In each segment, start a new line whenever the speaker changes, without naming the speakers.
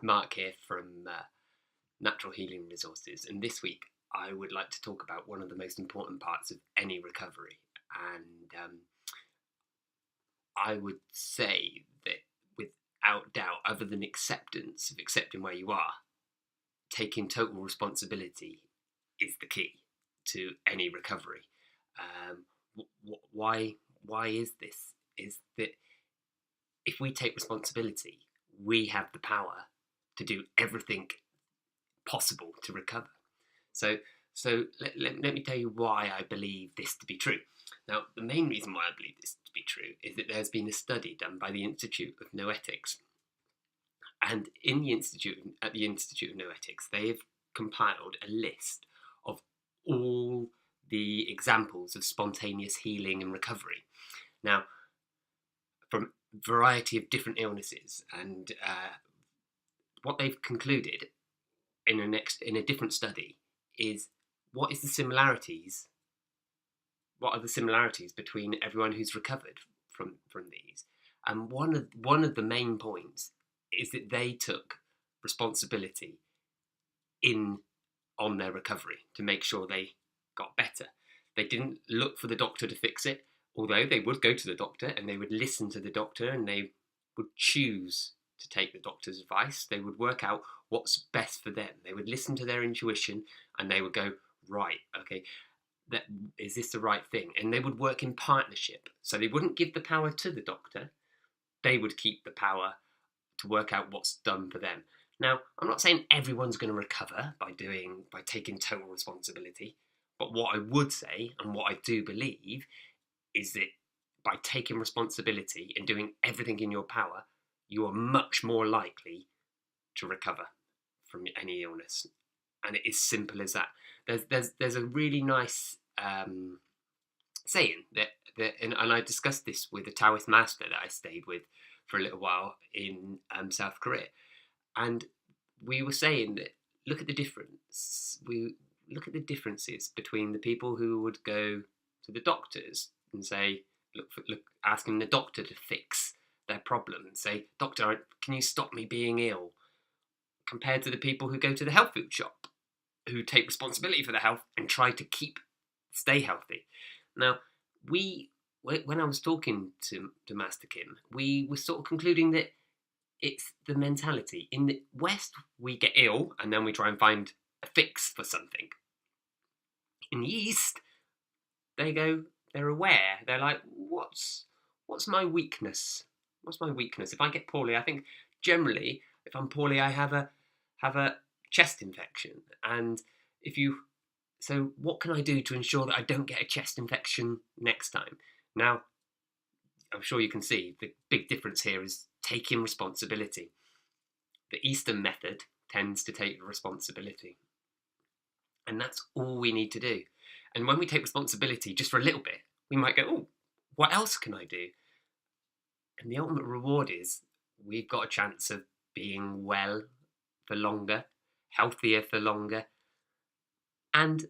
Mark here from Natural Healing Resources, and this week I would like to talk about one of the most important parts of any recovery. And I would say that without doubt, other than acceptance of accepting where you are, taking total responsibility is the key to any recovery. Why is this? Is that if we take responsibility, we have the power to do everything possible to recover. So let me tell you why I believe this to be true. Now, the main reason why I believe this to be true is that there's been a study done by the Institute of Noetics. And at the Institute of Noetics, they have compiled a list of all the examples of spontaneous healing and recovery. Now, from a variety of different illnesses, and what they've concluded in a different study is what are the similarities between everyone who's recovered from these. And one of the main points is that they took responsibility on their recovery to make sure they got better. They didn't look for the doctor to fix it, although they would go to the doctor and they would listen to the doctor and they would choose to take the doctor's advice. They would work out what's best for them. They would listen to their intuition and they would go, right, okay, is this the right thing? And they would work in partnership. So they wouldn't give the power to the doctor. They would keep the power to work out what's done for them. Now, I'm not saying everyone's going to recover by taking total responsibility, but what I would say and what I do believe is that by taking responsibility and doing everything in your power, you are much more likely to recover from any illness. And it is simple as that. There's a really nice saying that and I discussed this with a Taoist master that I stayed with for a little while in South Korea, and we were saying that look at the difference. We look at the differences between the people who would go to the doctors and say, asking the doctor to fix their problem and say, doctor, can you stop me being ill? Compared to the people who go to the health food shop, who take responsibility for their health and try to stay healthy. Now, when I was talking to Master Kim, we were sort of concluding that it's the mentality. In the West, we get ill and then we try and find a fix for something. In the East, they're aware. They're like, what's my weakness? What's my weakness? If I get poorly, I think generally, if I'm poorly, I have a chest infection. And so what can I do to ensure that I don't get a chest infection next time? Now, I'm sure you can see the big difference here is taking responsibility. The Eastern method tends to take responsibility. And that's all we need to do. And when we take responsibility just for a little bit, we might go, oh, what else can I do? And the ultimate reward is we've got a chance of being well for longer, healthier for longer, and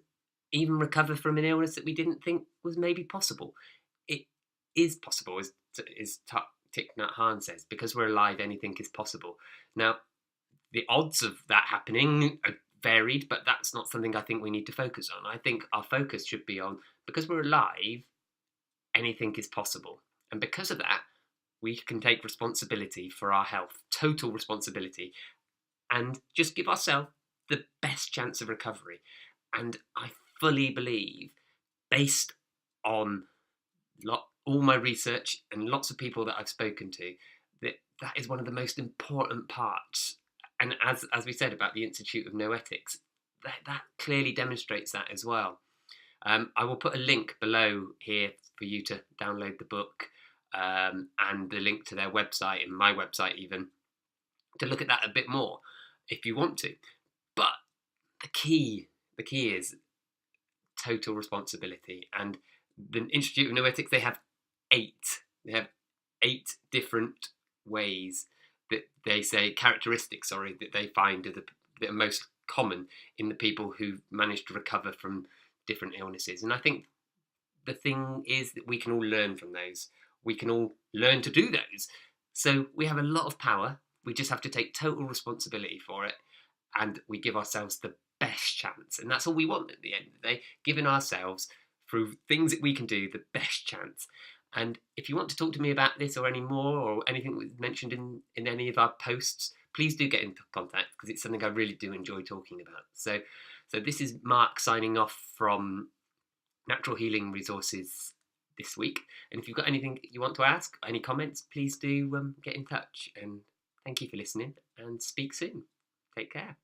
even recover from an illness that we didn't think was maybe possible. It is possible, as Thich Nhat Hanh says, because we're alive, anything is possible. Now, the odds of that happening are varied, but that's not something I think we need to focus on. I think our focus should be on, because we're alive, anything is possible. And because of that, we can take responsibility for our health, total responsibility, and just give ourselves the best chance of recovery. And I fully believe, based on all my research and lots of people that I've spoken to, that is one of the most important parts. And as we said about the Institute of Noetics, that clearly demonstrates that as well. I will put a link below here for you to download the book, and the link to their website and my website even, to look at that a bit more if you want to. But the key is total responsibility. And the Institute of Noetics, they have eight different ways that they say, characteristics, that they find that are most common in the people who manage to recover from different illnesses. And I think the thing is that we can all learn from those. We can all learn to do those. So we have a lot of power. We just have to take total responsibility for it, and we give ourselves the best chance. And that's all we want at the end of the day, giving ourselves, through things that we can do, the best chance. And if you want to talk to me about this or any more, or anything we've mentioned in any of our posts, please do get in contact, because it's something I really do enjoy talking about. So this is Mark signing off from Natural Healing Resources this week. And if you've got anything you want to ask, any comments, please do get in touch. And thank you for listening, and speak soon. Take care.